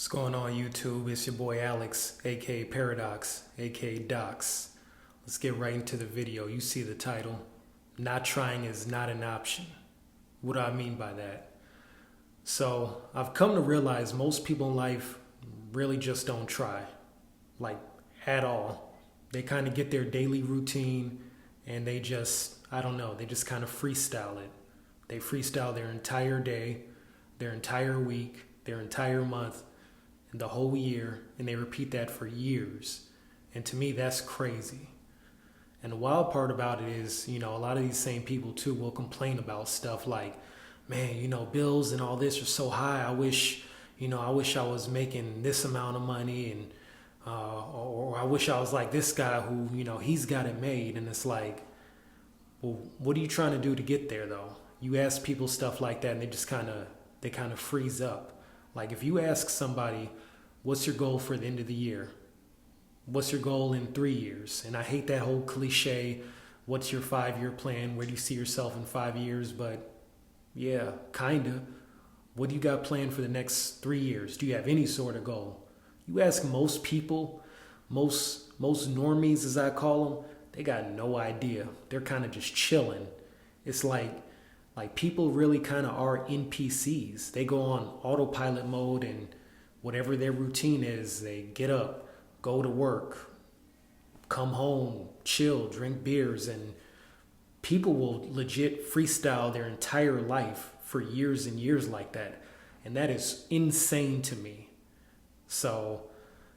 What's going on YouTube? It's your boy Alex, aka Paradox, aka Docs. Let's get right into the video. You see the title. Not trying is not an option. What do I mean by that? So I've come to realize most people in life really just don't try. Like at all. They kind of get their daily routine and they just, I don't know, they just kind of freestyle it. They freestyle their entire day, their entire week, their entire month, the whole year, and they repeat that for years. And to me, that's crazy. And the wild part about it is, a lot of these same people too will complain about stuff like, man, bills and all this are so high. I wish I was making this amount of money, and or I wish I was like this guy who, he's got it made. And it's like, well, what are you trying to do to get there though? You ask people stuff like that and they just kind of freeze up. Like if you ask somebody, what's your goal for the end of the year? What's your goal in 3 years? And I hate that whole cliche, what's your 5-year plan? Where do you see yourself in 5 years? But yeah, kinda. What do you got planned for the next 3 years? Do you have any sort of goal? You ask most people, most normies as I call them, they got no idea. They're kind of just chilling. It's like people really kind of are NPCs. They go on autopilot mode, and whatever their routine is, they get up, go to work, come home, chill, drink beers, and people will legit freestyle their entire life for years and years like that. And that is insane to me. So,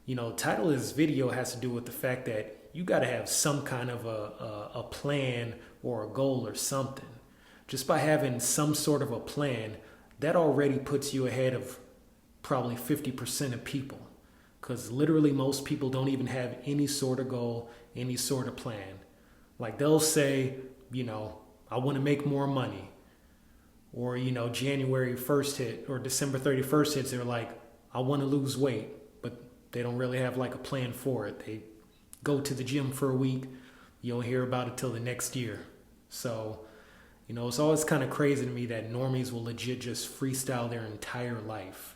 the title of this video has to do with the fact that you got to have some kind of a plan or a goal or something. Just by having some sort of a plan, that already puts you ahead of probably 50% of people. Because literally most people don't even have any sort of goal, any sort of plan. Like they'll say, I want to make more money. Or, January 1st hit or December 31st hits, they're like, I want to lose weight. But they don't really have like a plan for it. They go to the gym for a week. You don't hear about it till the next year. So, it's always kind of crazy to me that normies will legit just freestyle their entire life.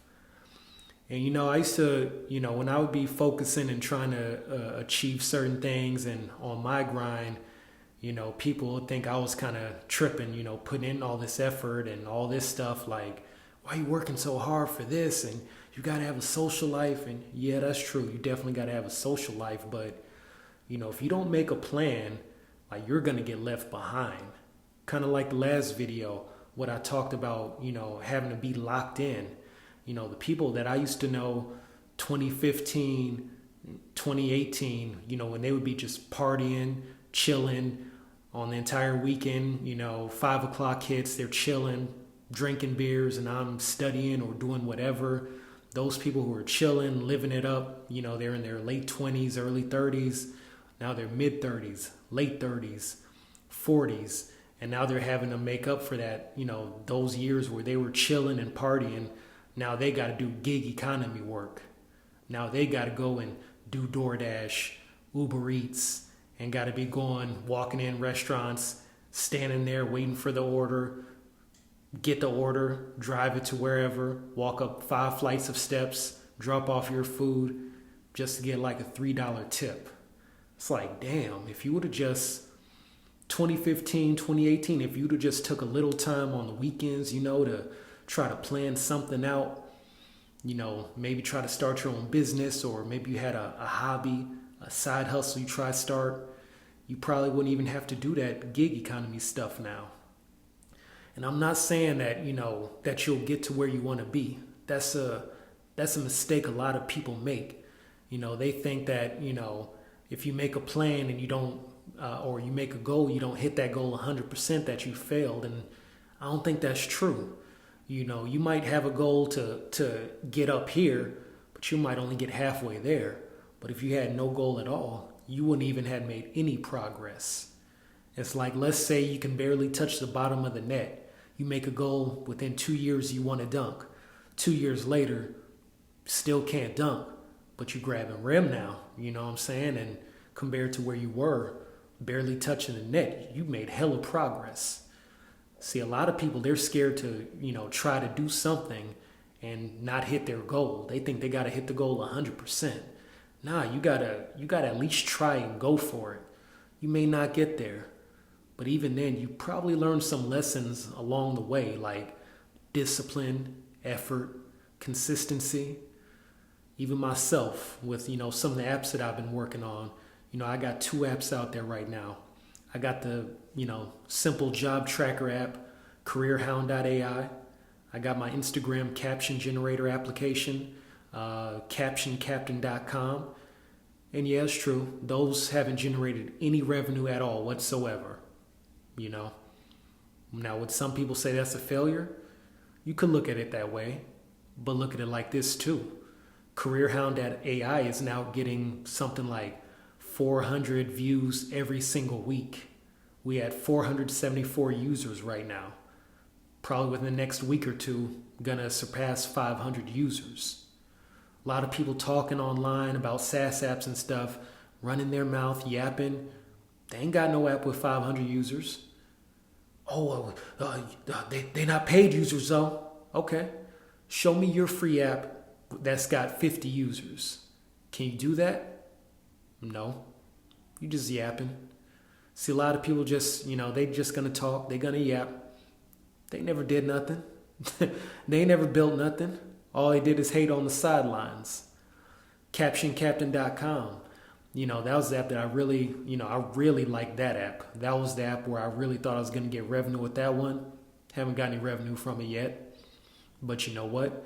And, I used to, when I would be focusing and trying to achieve certain things and on my grind, people would think I was kind of tripping, putting in all this effort and all this stuff. Like, why are you working so hard for this? And you got to have a social life. And yeah, that's true. You definitely got to have a social life. But, if you don't make a plan, like you're going to get left behind. Kind of like the last video, what I talked about, having to be locked in. The people that I used to know 2015, 2018, when they would be just partying, chilling on the entire weekend, 5 o'clock hits, they're chilling, drinking beers, and I'm studying or doing whatever. Those people who are chilling, living it up, they're in their late 20s, early 30s. Now they're mid 30s, late 30s, 40s. And now they're having to make up for that, those years where they were chilling and partying. Now they got to do gig economy work. Now they got to go and do DoorDash, Uber Eats, and got to be walking in restaurants, standing there waiting for the order, get the order, drive it to wherever, walk up 5 flights of steps, drop off your food just to get like a $3 tip. It's like, damn, if you would have just 2015, 2018, if you'd have just took a little time on the weekends, to try to plan something out, maybe try to start your own business, or maybe you had a hobby, a side hustle you try to start, you probably wouldn't even have to do that gig economy stuff now. And I'm not saying that, that you'll get to where you want to be. That's a mistake a lot of people make. They think that, if you make a plan and you don't, or you make a goal, you don't hit that goal 100%, that you failed. And I don't think that's true. You might have a goal to get up here, but you might only get halfway there. But if you had no goal at all, you wouldn't even have made any progress. It's like, let's say you can barely touch the bottom of the net. You make a goal within 2 years, you want to dunk. 2 years later, still can't dunk, but you grabbing rim now, you know what I'm saying? And compared to where you were, barely touching the net, you made hella progress. See, a lot of people, they're scared to, try to do something and not hit their goal. They think they got to hit the goal 100%. Nah, you gotta at least try and go for it. You may not get there, but even then, you probably learn some lessons along the way, like discipline, effort, consistency. Even myself, with some of the apps that I've been working on, I got 2 apps out there right now. I got the simple job tracker app, CareerHound.ai. I got my Instagram caption generator application, CaptionCaptain.com. And yeah, it's true. Those haven't generated any revenue at all whatsoever. Now, would some people say that's a failure? You could look at it that way, but look at it like this too. CareerHound.ai is now getting something like 400 views every single week. We had 474 users right now. Probably within the next week or two, gonna surpass 500 users. A lot of people talking online about SaaS apps and stuff, running their mouth, yapping. They ain't got no app with 500 users. They're not paid users though. Okay, show me your free app that's got 50 users. Can you do that? No. You just yapping. See, a lot of people just, they just gonna talk, they gonna yap. They never did nothing. They never built nothing. All they did is hate on the sidelines. CaptionCaptain.com. That was the app that I really liked that app. That was the app where I really thought I was gonna get revenue with that one. Haven't got any revenue from it yet. But you know what?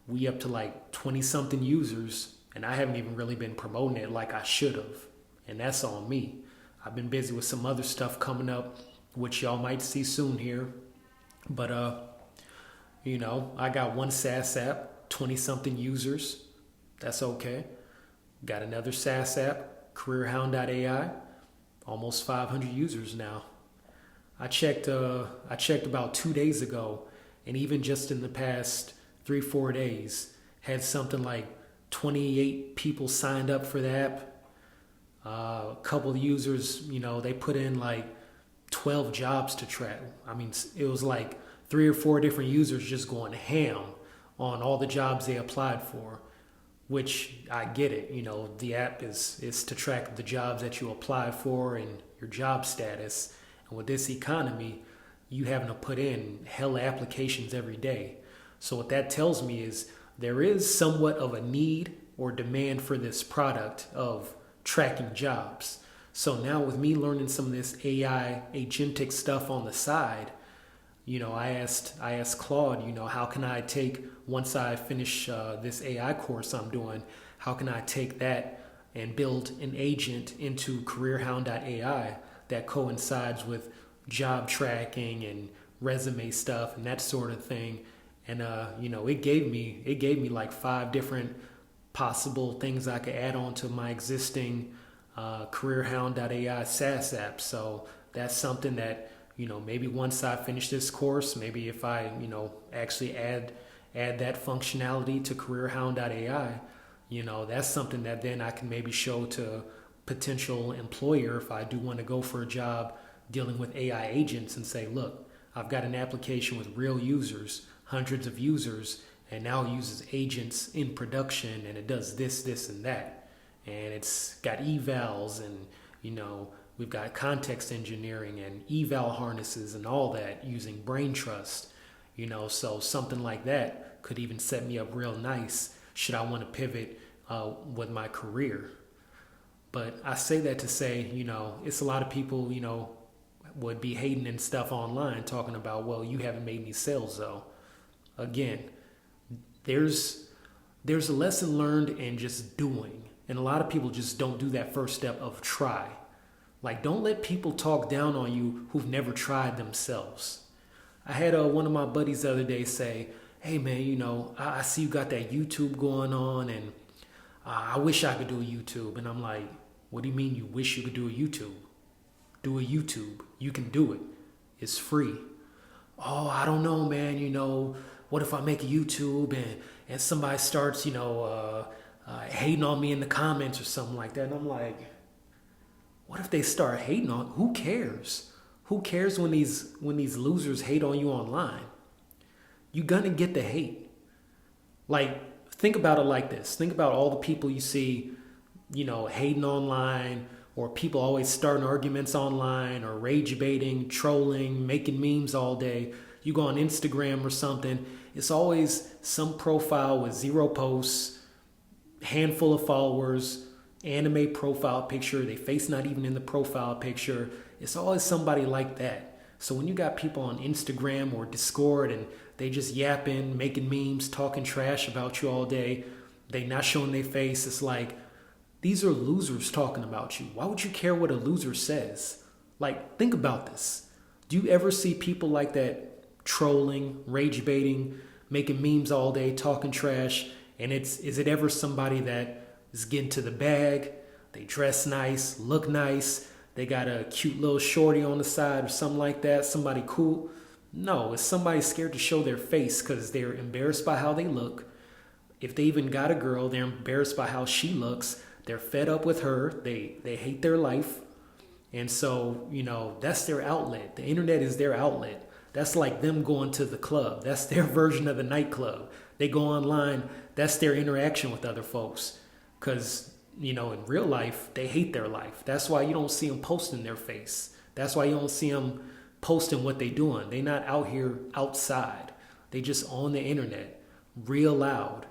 We up to like 20 something users, and I haven't even really been promoting it like I should have. And that's on me. I've been busy with some other stuff coming up, which y'all might see soon here. But I got one SaaS app, 20 something users. That's okay. Got another SaaS app, CareerHound.ai, almost 500 users now. I checked about 2 days ago, and even just in the past 3-4 days, had something like 28 people signed up for the app. A couple of users, they put in like 12 jobs to track. I mean, it was like 3 or 4 different users just going ham on all the jobs they applied for, which I get it. The app is to track the jobs that you apply for and your job status. And with this economy, you having to put in hella applications every day. So what that tells me is there is somewhat of a need or demand for this product of tracking jobs. So now with me learning some of this AI agentic stuff on the side, I asked Claude, how can I take, once I finish this AI course I'm doing, how can I take that and build an agent into CareerHound.ai that coincides with job tracking and resume stuff and that sort of thing. And it gave me like 5 different possible things I could add on to my existing CareerHound.ai SaaS app. So that's something that maybe once I finish this course, maybe if I actually add that functionality to CareerHound.ai, that's something that then I can maybe show to potential employer if I do want to go for a job dealing with AI agents and say, look, I've got an application with real users, hundreds of users, and now it uses agents in production, and it does this, this, and that. And it's got evals, and, we've got context engineering and eval harnesses and all that using brain trust. So something like that could even set me up real nice should I want to pivot with my career. But I say that to say, it's a lot of people, would be hating and stuff online talking about, well, you haven't made any sales though. Again, there's a lesson learned in just doing. And a lot of people just don't do that first step of try. Like, don't let people talk down on you who've never tried themselves. I had one of my buddies the other day say, hey man, I see you got that YouTube going on, and I wish I could do a YouTube. And I'm like, what do you mean you wish you could do a YouTube? Do a YouTube. You can do it. It's free. Oh, I don't know, man. What if I make a YouTube and somebody starts, hating on me in the comments or something like that? And I'm like, what if they start hating on? Who cares? Who cares when these losers hate on you online? You're gonna get the hate. Like, think about it like this. Think about all the people you see, hating online, or people always starting arguments online, or rage baiting, trolling, making memes all day. You go on Instagram or something, it's always some profile with 0 posts, handful of followers, anime profile picture, they face not even in the profile picture. It's always somebody like that. So when you got people on Instagram or Discord and they just yapping, making memes, talking trash about you all day, they not showing their face, it's like, these are losers talking about you. Why would you care what a loser says? Like, think about this. Do you ever see people like that trolling, rage baiting, making memes all day, talking trash? And is it ever somebody that is getting to the bag? They dress nice, look nice, they got a cute little shorty on the side or something like that, somebody cool? No, it's somebody scared to show their face because they're embarrassed by how they look. If they even got a girl, they're embarrassed by how she looks. They're fed up with her. They hate their life. And so, that's their outlet. The internet is their outlet. That's like them going to the club. That's their version of the nightclub. They go online. That's their interaction with other folks. Because, in real life, they hate their life. That's why you don't see them posting their face. That's why you don't see them posting what they doing. They not out here outside. They just on the internet, real loud.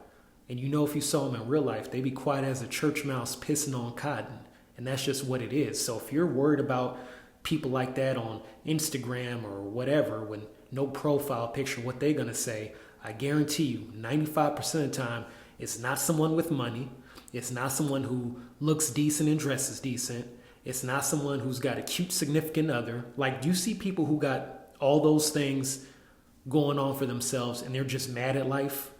And if you saw them in real life, they be quiet as a church mouse pissing on cotton. And that's just what it is. So if you're worried about people like that on Instagram or whatever, with no profile picture, what they're going to say, I guarantee you 95% of the time, it's not someone with money. It's not someone who looks decent and dresses decent. It's not someone who's got a cute significant other. Like, do you see people who got all those things going on for themselves and they're just mad at life?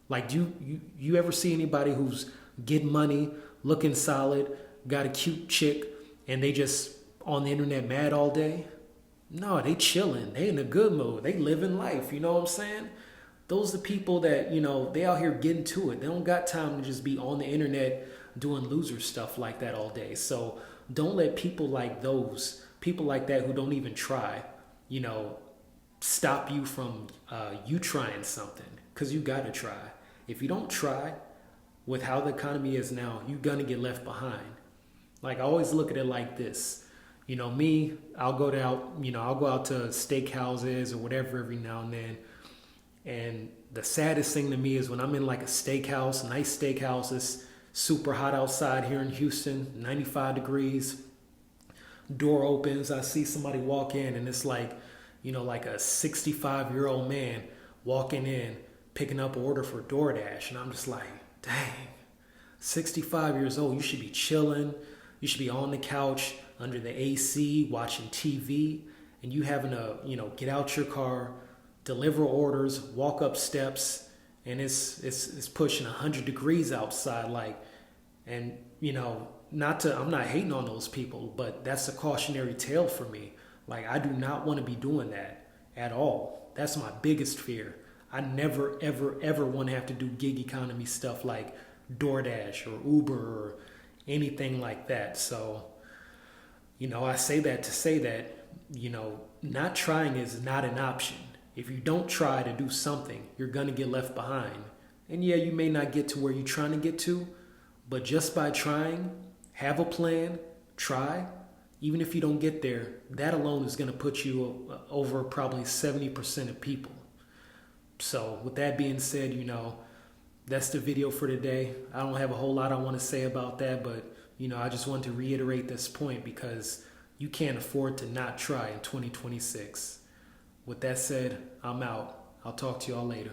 Like, do you ever see anybody who's getting money, looking solid, got a cute chick, and they just on the internet mad all day? No, they chilling. They in a good mood. They living life. You know what I'm saying? Those are the people that, they out here getting to it. They don't got time to just be on the internet doing loser stuff like that all day. So don't let people like that who don't even try, stop you from you trying something, because you got to try. If you don't try, with how the economy is now, you're going to get left behind. Like, I always look at it like this. Me, I'll go out to steakhouses or whatever every now and then. And the saddest thing to me is when I'm in like a steakhouse, nice steakhouses, super hot outside here in Houston, 95 degrees, door opens, I see somebody walk in, and it's like, like a 65-year-old man walking in, picking up an order for DoorDash. And I'm just like, dang, 65 years old, you should be chilling. You should be on the couch under the AC watching TV, and you having to, get out your car, deliver orders, walk up steps, and it's pushing 100 degrees outside. Like, and I'm not hating on those people, but that's a cautionary tale for me. Like, I do not want to be doing that at all. That's my biggest fear. I never, ever, ever want to have to do gig economy stuff like DoorDash or Uber or anything like that. So, I say that to say that, not trying is not an option. If you don't try to do something, you're going to get left behind. And yeah, you may not get to where you're trying to get to, but just by trying, have a plan, try, even if you don't get there, that alone is going to put you over probably 70% of people. So with that being said, that's the video for today. I don't have a whole lot I want to say about that, but, I just want to reiterate this point because you can't afford to not try in 2026. With that said, I'm out. I'll talk to y'all later.